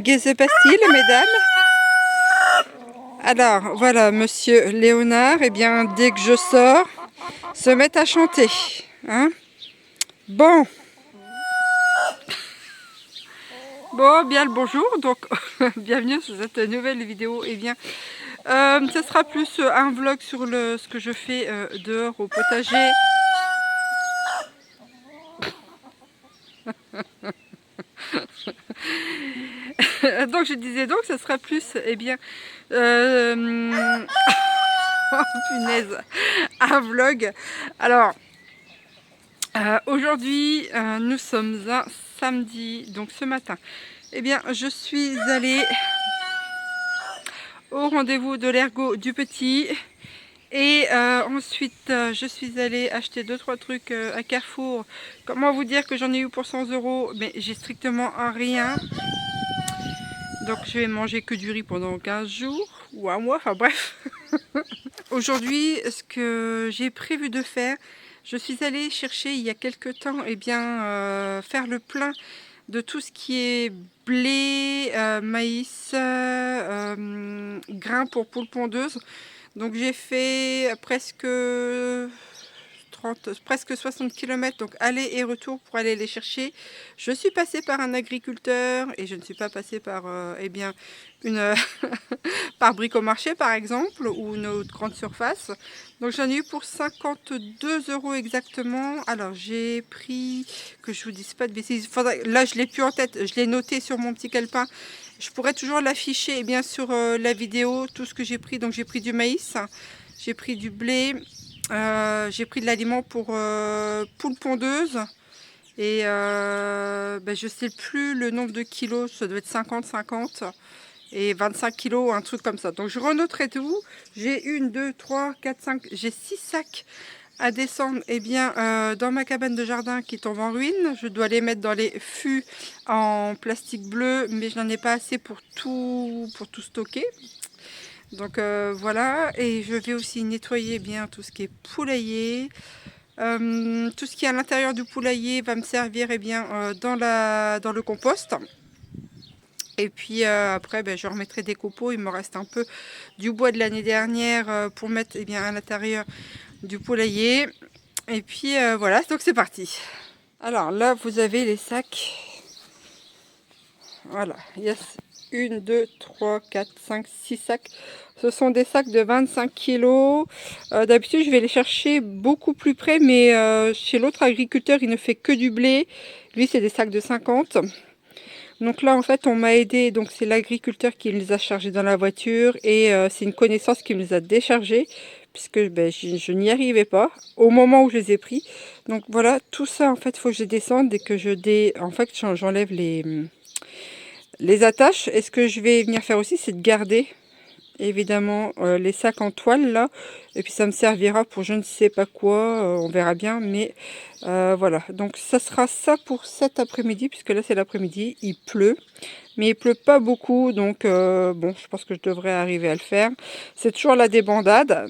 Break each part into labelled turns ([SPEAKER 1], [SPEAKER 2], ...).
[SPEAKER 1] Geze Pastille, mesdames. Alors, voilà, monsieur Léonard, eh bien, dès que je sors, se met à chanter. Hein? Bon. Bon, bien le bonjour. Donc, bienvenue sur cette nouvelle vidéo. Eh bien, ce sera plus un vlog sur ce que je fais dehors au potager. Donc je disais donc ce sera plus eh bien oh, punaise, un vlog. Alors aujourd'hui nous sommes un samedi, donc ce matin eh bien je suis allée au rendez-vous de l'ergot du petit. Et ensuite, je suis allée acheter 2-3 trucs à Carrefour. Comment vous dire que j'en ai eu pour 100 €, mais j'ai strictement rien. Donc je vais manger que du riz pendant 15 jours ou un mois, enfin bref. Aujourd'hui, ce que j'ai prévu de faire, je suis allée chercher il y a quelques temps, eh bien, faire le plein de tout ce qui est blé, maïs, grains pour poules pondeuses. Donc j'ai fait presque 60 km, donc aller et retour pour aller les chercher. Je suis passée par un agriculteur et je ne suis pas passée par eh bien une par Bricomarché par exemple ou une autre grande surface. Donc j'en ai eu pour 52 € exactement. Alors j'ai pris, que je vous dise pas de bêtises, là je l'ai plus en tête, je l'ai noté sur mon petit calepin. Je pourrais toujours l'afficher et bien sur la vidéo, tout ce que j'ai pris. Donc j'ai pris du maïs, j'ai pris du blé, j'ai pris de l'aliment pour poules pondeuses. Et je sais plus le nombre de kilos, ça doit être 50 et 25 kilos, un truc comme ça. Donc je renoterai tout. J'ai 1, 2, 3, 4, 5, j'ai 6 sacs à descendre eh bien, dans ma cabane de jardin qui tombe en ruine. Je dois les mettre dans les fûts en plastique bleu, mais je n'en ai pas assez pour tout stocker. Donc voilà, et je vais aussi nettoyer bien tout ce qui est poulailler. Tout ce qui est à l'intérieur du poulailler va me servir eh bien, dans le compost. Et puis après, je remettrai des copeaux. Il me reste un peu du bois de l'année dernière pour mettre eh bien, à l'intérieur du poulailler. Et puis voilà, donc c'est parti. Alors là, vous avez les sacs. Voilà, yes. 1, 2, 3, 4, 5, 6 sacs. Ce sont des sacs de 25 kg. D'habitude, je vais les chercher beaucoup plus près, mais chez l'autre agriculteur, il ne fait que du blé. Lui, c'est des sacs de 50. Donc là, en fait, on m'a aidé. Donc, c'est l'agriculteur qui me les a chargés dans la voiture. Et c'est une connaissance qui me les a déchargés, puisque je n'y arrivais pas au moment où je les ai pris. Donc voilà, tout ça, en fait, il faut que je descende et que j'enlève les attaches. Et ce que je vais venir faire aussi, c'est de garder évidemment les sacs en toile là, et puis ça me servira pour je ne sais pas quoi, on verra bien, mais voilà, donc ça sera ça pour cet après-midi, puisque là c'est l'après-midi, il pleut, mais il pleut pas beaucoup, donc bon, je pense que je devrais arriver à le faire. C'est toujours la débandade.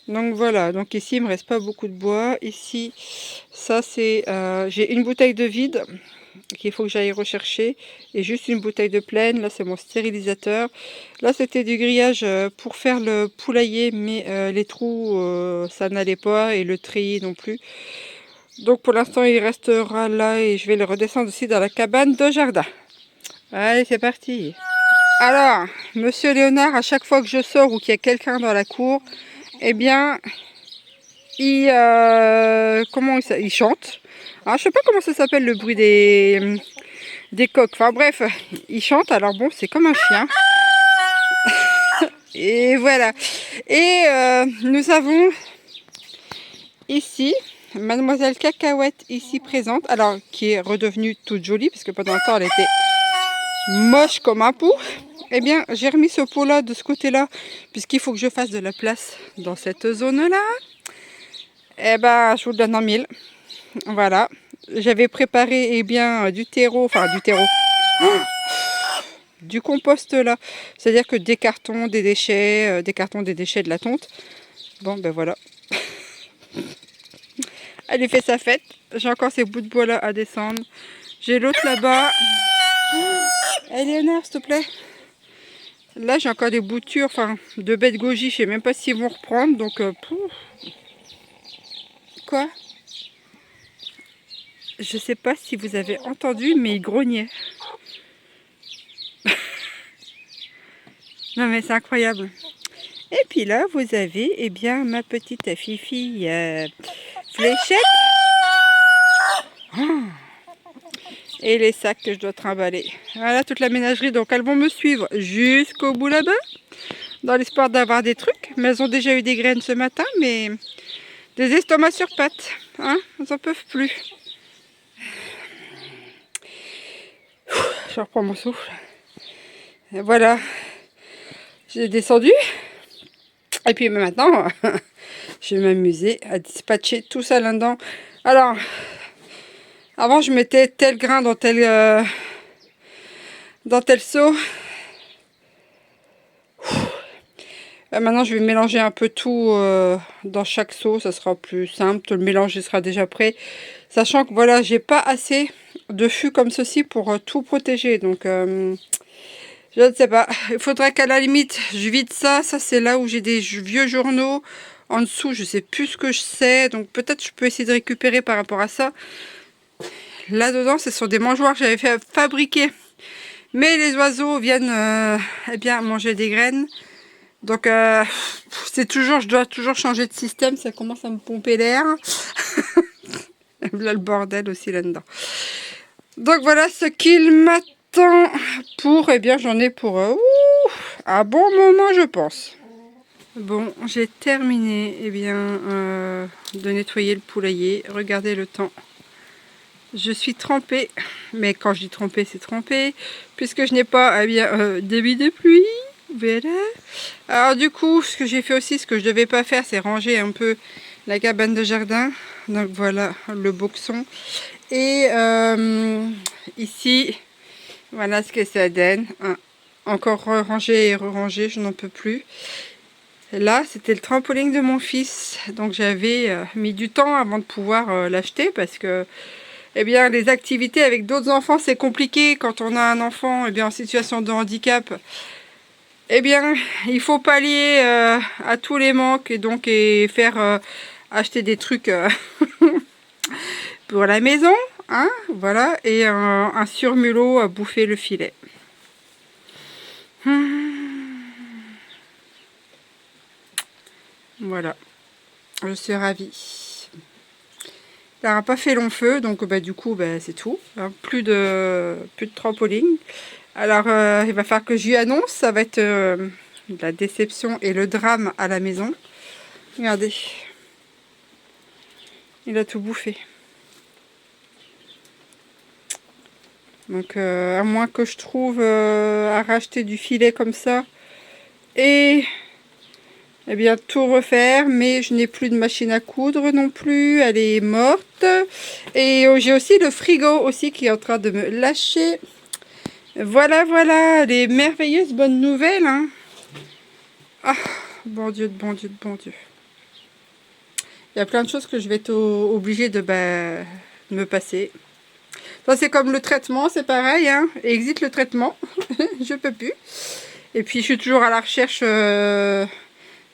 [SPEAKER 1] Donc voilà, donc ici il me reste pas beaucoup de bois. Ici, ça c'est, j'ai une bouteille de vide qu'il faut que j'aille rechercher et juste une bouteille de pleine. Là c'est mon stérilisateur. Là c'était du grillage pour faire le poulailler, mais les trous ça n'allait pas et le treillis non plus. Donc pour l'instant il restera là et je vais le redescendre aussi dans la cabane de jardin. Allez, c'est parti. Alors, monsieur Léonard, à chaque fois que je sors ou qu'il y a quelqu'un dans la cour, eh bien, il chante. Alors, je sais pas comment ça s'appelle le bruit des coqs. Enfin bref, il chante. Alors bon, c'est comme un chien. Et voilà. Et nous avons ici mademoiselle Cacahuète ici présente. Alors, qui est redevenue toute jolie, parce que pendant un temps, elle était moche comme un pou. Eh bien, j'ai remis ce pot là de ce côté là, puisqu'il faut que je fasse de la place dans cette zone là. Eh ben, je vous le donne en mille. Voilà, j'avais préparé du terreau, du compost là, c'est-à-dire que des cartons, des déchets, de la tonte. Bon ben voilà, elle fait sa fête. J'ai encore ces bouts de bois là à descendre. J'ai l'autre là-bas. Léonard, s'il te plaît. Là, j'ai encore des boutures, enfin, de bêtes goji. Je sais même pas s'ils vont reprendre, donc... pouf. Quoi? Je sais pas si vous avez entendu, mais il grognait. Non, mais c'est incroyable. Et puis là, vous avez, eh bien, ma petite Fifi Fléchette. Oh, et les sacs que je dois trimballer. Voilà toute la ménagerie. Donc elles vont me suivre jusqu'au bout là-bas, dans l'espoir d'avoir des trucs. Mais elles ont déjà eu des graines ce matin, mais des estomacs sur pattes. Hein, elles n'en peuvent plus. Je reprends mon souffle. Et voilà. J'ai descendu. Et puis maintenant, je vais m'amuser à dispatcher tout ça là-dedans. Alors, avant je mettais tel grain dans tel seau. Maintenant je vais mélanger un peu tout dans chaque seau, ça sera plus simple, le mélange sera déjà prêt. Sachant que voilà, j'ai pas assez de fût comme ceci pour tout protéger. Donc je ne sais pas, il faudrait qu'à la limite je vide ça. Ça c'est là où j'ai des vieux journaux. En dessous je sais plus ce que je sais, donc peut-être je peux essayer de récupérer par rapport à ça. Là dedans ce sont des mangeoires que j'avais fait fabriquer. Mais les oiseaux viennent eh bien manger des graines. Donc c'est toujours, je dois toujours changer de système, ça commence à me pomper l'air. Là le bordel aussi là-dedans. Donc voilà ce qu'il m'attend pour, eh bien j'en ai pour un bon moment je pense. Bon, j'ai terminé eh bien de nettoyer le poulailler. Regardez le temps. Je suis trempée, mais quand je dis trempée, c'est trempée, puisque je n'ai pas eh bien débit de pluie. Voilà. Alors du coup, ce que j'ai fait aussi, ce que je devais pas faire, c'est ranger un peu la cabane de jardin. Donc voilà le boxon. Et ici, voilà ce que ça donne. Encore ranger et ranger, je n'en peux plus. Et là, c'était le trampoline de mon fils. Donc j'avais mis du temps avant de pouvoir l'acheter parce que eh bien, les activités avec d'autres enfants, c'est compliqué quand on a un enfant eh bien, en situation de handicap. Eh bien, il faut pallier à tous les manques et donc faire acheter des trucs pour la maison, hein, voilà, et un surmulot à bouffer le filet. Voilà, je suis ravie. Il n'aura pas fait long feu, donc bah, du coup, bah, c'est tout. Hein, plus de trampoline. Alors, il va falloir que je lui annonce, ça va être la déception et le drame à la maison. Regardez, il a tout bouffé. Donc, à moins que je trouve à racheter du filet comme ça et eh bien tout refaire, mais je n'ai plus de machine à coudre non plus, elle est morte. Et j'ai aussi le frigo aussi qui est en train de me lâcher. Voilà, voilà, les merveilleuses bonnes nouvelles. Hein. Ah, bon Dieu, bon Dieu, bon Dieu. Il y a plein de choses que je vais être obligée de me passer. Ça, c'est comme le traitement, c'est pareil. Hein. Exit le traitement, je peux plus. Et puis, je suis toujours à la recherche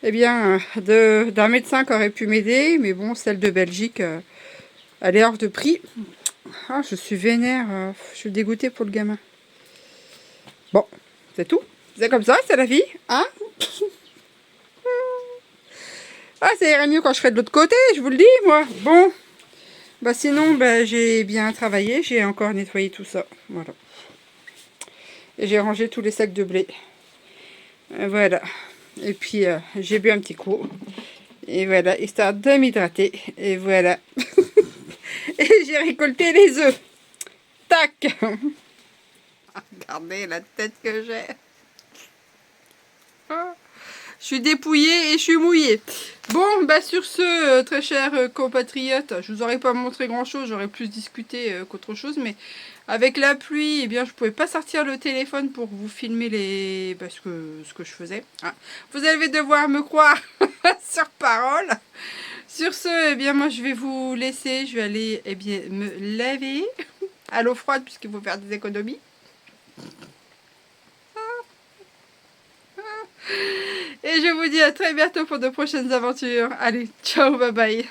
[SPEAKER 1] eh bien, d'un médecin qui aurait pu m'aider. Mais bon, celle de Belgique, elle est hors de prix. Ah, je suis vénère. Je suis dégoûtée pour le gamin. Bon, c'est tout. C'est comme ça, c'est la vie. Hein. Ah, ça irait mieux quand je serais de l'autre côté, je vous le dis, moi. Bon, bah sinon, bah, j'ai bien travaillé. J'ai encore nettoyé tout ça. Voilà. Et j'ai rangé tous les sacs de blé. Voilà. Et puis, j'ai bu un petit coup. Et voilà, histoire de m'hydrater. Et voilà. Et j'ai récolté les œufs. Tac. Regardez la tête que j'ai. Je suis dépouillée et je suis mouillée. Bon, bah sur ce, très chers compatriotes, je vous aurais pas montré grand chose, j'aurais plus discuté qu'autre chose, mais avec la pluie, eh bien, je pouvais pas sortir le téléphone pour vous filmer ce que je faisais. Hein. Vous allez devoir me croire sur parole. Sur ce, eh bien, moi, je vais vous laisser, je vais aller me laver à l'eau froide puisqu'il faut faire des économies. je vous dis à très bientôt pour de prochaines aventures. Allez, ciao, bye bye.